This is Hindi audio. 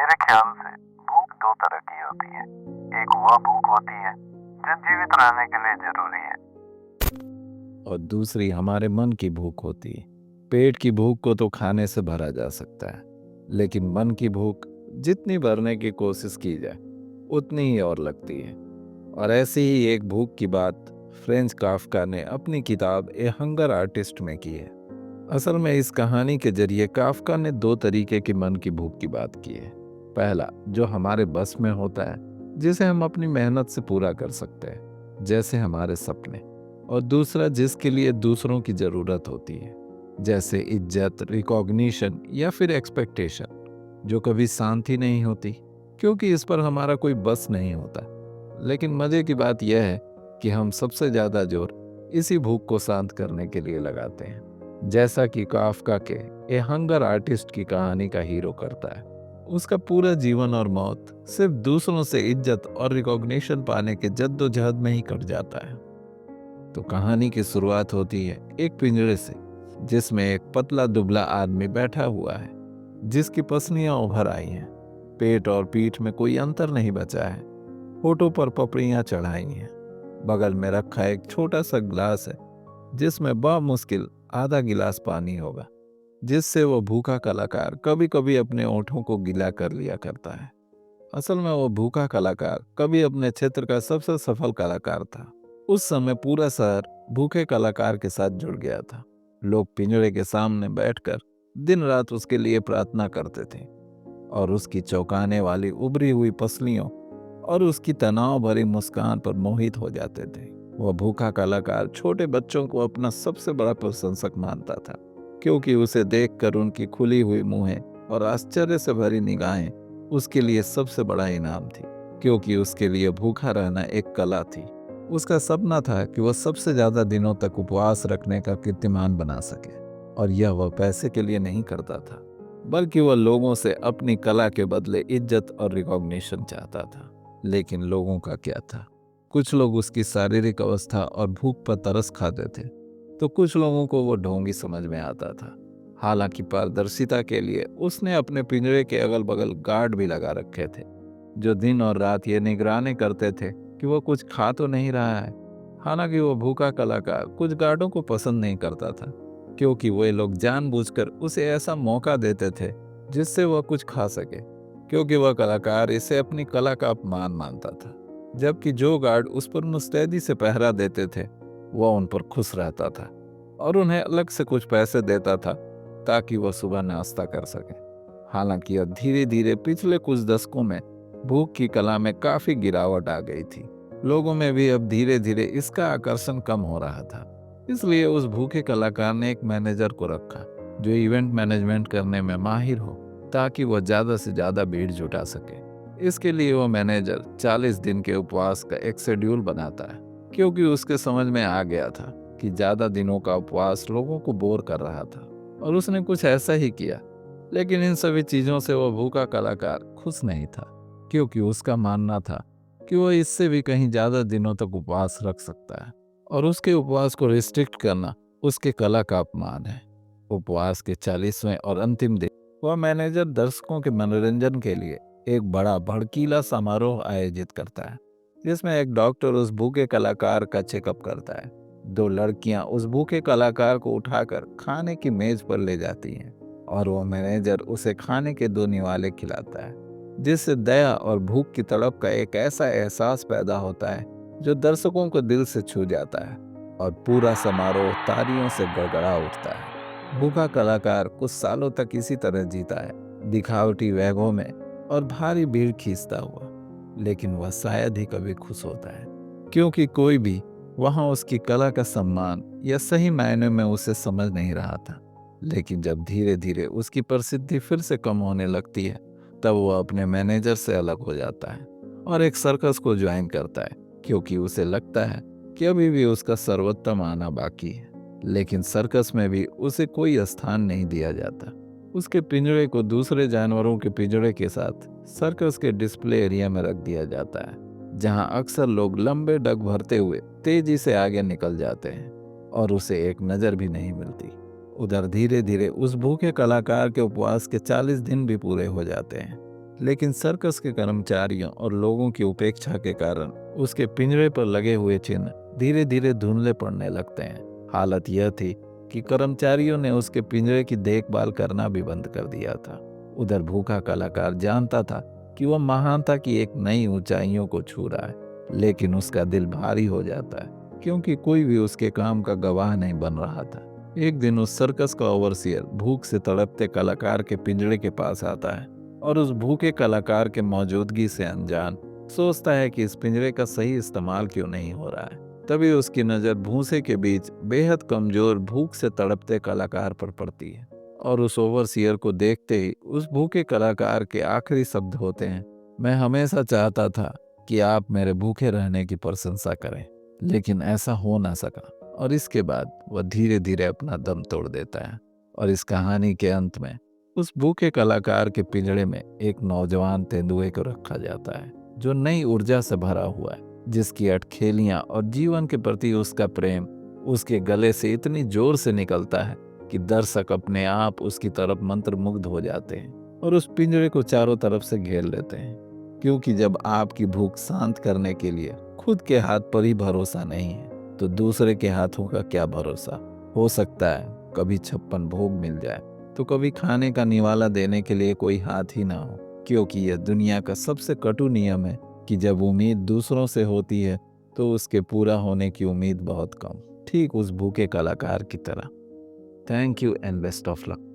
मेरे ख्याल से भूख दो तरह की होती है। एक वह भूख होती है जो जीवित रहने के लिए जरूरी है, और दूसरी हमारे मन की भूख होती है। पेट की भूख को तो खाने से भरा जा सकता है, लेकिन मन की भूख जितनी भरने की कोशिश की जाए उतनी ही और लगती है। और ऐसी ही एक भूख की बात फ्रेंच काफ्का ने अपनी किताब ए हंगर आर्टिस्ट में की है। असल में इस कहानी के जरिए काफ्का ने दो तरीके की मन की भूख की बात की है। पहला, जो हमारे बस में होता है, जिसे हम अपनी मेहनत से पूरा कर सकते हैं, जैसे हमारे सपने। और दूसरा, जिसके लिए दूसरों की ज़रूरत होती है, जैसे इज्जत, रिकॉग्निशन या फिर एक्सपेक्टेशन, जो कभी शांति नहीं होती, क्योंकि इस पर हमारा कोई बस नहीं होता। लेकिन मज़े की बात यह है कि हम सबसे ज़्यादा जोर इसी भूख को शांत करने के लिए लगाते हैं, जैसा कि काफ्का के ए हंगर आर्टिस्ट की कहानी का हीरो करता है। उसका पूरा जीवन और मौत सिर्फ दूसरों से इज्जत और रिकॉग्निशन पाने के जद्दोजहद में ही कट जाता है। तो कहानी की शुरुआत होती है एक पिंजरे से, जिसमें एक पतला दुबला आदमी बैठा हुआ है, जिसकी पसलियां उभर आई हैं। पेट और पीठ में कोई अंतर नहीं बचा है। होठों पर पपड़ियां चढ़ाई हैं। बगल में रखा एक छोटा सा गिलास है, जिसमें बामुश्किल आधा गिलास पानी होगा, जिससे वो भूखा कलाकार कभी कभी अपने ओंठों को गीला कर लिया करता है। असल में वो भूखा कलाकार कभी अपने क्षेत्र का सबसे सफल कलाकार था। उस समय पूरा शहर भूखे कलाकार के साथ जुड़ गया था। लोग पिंजरे के सामने बैठकर दिन रात उसके लिए प्रार्थना करते थे, और उसकी चौंकाने वाली उभरी हुई पसलियों और उसकी तनाव भरी मुस्कान पर मोहित हो जाते थे। वह भूखा कलाकार छोटे बच्चों को अपना सबसे बड़ा प्रशंसक मानता था, क्योंकि उसे देखकर उनकी खुली हुई मुंहें और आश्चर्य से भरी निगाहें उसके लिए सबसे बड़ा इनाम थी, क्योंकि उसके लिए भूखा रहना एक कला थी। उसका सपना था कि वह सबसे ज्यादा दिनों तक उपवास रखने का कीर्तिमान बना सके, और यह वह पैसे के लिए नहीं करता था, बल्कि वह लोगों से अपनी कला के बदले इज्जत और रिकॉग्निशन चाहता था। लेकिन लोगों का क्या था? कुछ लोग उसकी शारीरिक अवस्था और भूख पर तरस खाते थे, तो कुछ लोगों को वो ढोंगी समझ में आता था। हालांकि पारदर्शिता के लिए उसने अपने पिंजरे के अगल बगल गार्ड भी लगा रखे थे, जो दिन और रात ये निगरानी करते थे कि वो कुछ खा तो नहीं रहा है। हालांकि वो भूखा कलाकार कुछ गार्डों को पसंद नहीं करता था, क्योंकि वे लोग जानबूझकर उसे ऐसा मौका देते थे जिससे वह कुछ खा सके, क्योंकि वह कलाकार इसे अपनी कला का अपमान मानता था। जबकि जो गार्ड उस पर मुस्तैदी से पहरा देते थे, वह उन पर खुश रहता था और उन्हें अलग से कुछ पैसे देता था ताकि वह सुबह नाश्ता कर सके। हालांकि अब धीरे धीरे पिछले कुछ दशकों में भूख की कला में काफी गिरावट आ गई थी। लोगों में भी अब धीरे धीरे इसका आकर्षण कम हो रहा था। इसलिए उस भूखे कलाकार ने एक मैनेजर को रखा, जो इवेंट मैनेजमेंट करने में माहिर हो, ताकि वह ज्यादा से ज्यादा भीड़ जुटा सके। इसके लिए वो मैनेजर 40 दिन के उपवास का एक शेड्यूल बनाता है, क्योंकि उसके समझ में आ गया था कि ज्यादा दिनों का उपवास लोगों को बोर कर रहा था, और उसने कुछ ऐसा ही किया। लेकिन इन सभी चीजों से वह भूखा कलाकार खुश नहीं था, क्योंकि उसका मानना था कि वह इससे भी कहीं ज्यादा दिनों तक उपवास रख सकता है, और उसके उपवास को रिस्ट्रिक्ट करना उसके कला का अपमान है। उपवास के 40वें और अंतिम दिन वह मैनेजर दर्शकों के मनोरंजन के लिए एक बड़ा भड़कीला समारोह आयोजित करता है, जिसमें एक डॉक्टर उस भूखे कलाकार का चेकअप करता है। दो लड़कियां उस भूखे कलाकार को उठाकर खाने की मेज पर ले जाती हैं, और वो मैनेजर उसे खाने के 2 निवाले खिलाता है, जिससे दया और भूख की तड़प का एक ऐसा एहसास पैदा होता है जो दर्शकों को दिल से छू जाता है, और पूरा समारोह तालियों से गड़गड़ा उठता है। भूखा कलाकार कुछ सालों तक इसी तरह जीता है, दिखावटी वैगों में और भारी भीड़ खींचता हुआ। लेकिन वह शायद ही कभी खुश होता है, क्योंकि कोई भी वहां उसकी कला का सम्मान या सही मायने में उसे समझ नहीं रहा था। लेकिन जब धीरे धीरे उसकी प्रसिद्धि फिर से कम होने लगती है, तब वह अपने मैनेजर से अलग हो जाता है और एक सर्कस को ज्वाइन करता है, क्योंकि उसे लगता है कि अभी भी उसका सर्वोत्तम आना बाकी है। लेकिन सर्कस में भी उसे कोई स्थान नहीं दिया जाता। उसके पिंजरे को दूसरे जानवरों के पिंजरे के साथ सर्कस के डिस्प्ले एरिया में रख दिया जाता है, जहां अक्सर लोग लंबे डग भरते हुए तेजी से आगे निकल जाते हैं और उसे एक नज़र भी नहीं मिलती। उधर धीरे धीरे उस भूखे कलाकार के उपवास के 40 दिन भी पूरे हो जाते हैं, लेकिन सर्कस के कर्मचारियों और लोगों की उपेक्षा के कारण उसके पिंजरे पर लगे हुए चिन्ह धीरे धीरे धुंधले पड़ने लगते हैं। हालत यह थी कि कर्मचारियों ने उसके पिंजरे की देखभाल करना भी बंद कर दिया था। उधर भूखा कलाकार जानता था कि वह महानता की एक नई ऊंचाइयों को छू रहा है, लेकिन उसका दिल भारी हो जाता है क्योंकि कोई भी उसके काम का गवाह नहीं बन रहा था। एक दिन उस सर्कस का ओवरसियर भूख से तड़पते कलाकार के पिंजरे के पास आता है और उस भूखे कलाकार के मौजूदगी से अनजान सोचता है कि इस पिंजरे का सही इस्तेमाल क्यों नहीं हो रहा है। तभी उसकी नज़र भूसे के बीच बेहद कमजोर भूख से तड़पते कलाकार पर पड़ती है और उस ओवरसियर को देखते ही उस भूखे कलाकार के आखिरी शब्द होते हैं, मैं हमेशा चाहता था कि आप मेरे भूखे रहने की प्रशंसा करें, लेकिन ऐसा हो ना सका। और इसके बाद वह धीरे धीरे अपना दम तोड़ देता है। और इस कहानी के अंत में उस भूखे कलाकार के पिंजड़े में एक नौजवान तेंदुए को रखा जाता है जो नई ऊर्जा से भरा हुआ है, जिसकी अटखेलियां और जीवन के प्रति उसका प्रेम उसके गले से इतनी जोर से निकलता है कि दर्शक अपने आप उसकी तरफ मंत्रमुग्ध हो जाते हैं और उस पिंजरे को चारों तरफ से घेर लेते हैं। क्योंकि जब आपकी भूख शांत करने के लिए खुद के हाथ पर ही भरोसा नहीं है तो दूसरे के हाथों का क्या भरोसा। हो सकता है कभी 56 भोग मिल जाए तो कभी खाने का निवाला देने के लिए कोई हाथ ही ना हो, क्योंकि यह दुनिया का सबसे कटु नियम है कि जब उम्मीद दूसरों से होती है तो उसके पूरा होने की उम्मीद बहुत कम, ठीक उस भूखे कलाकार की तरह। Thank you and best of luck.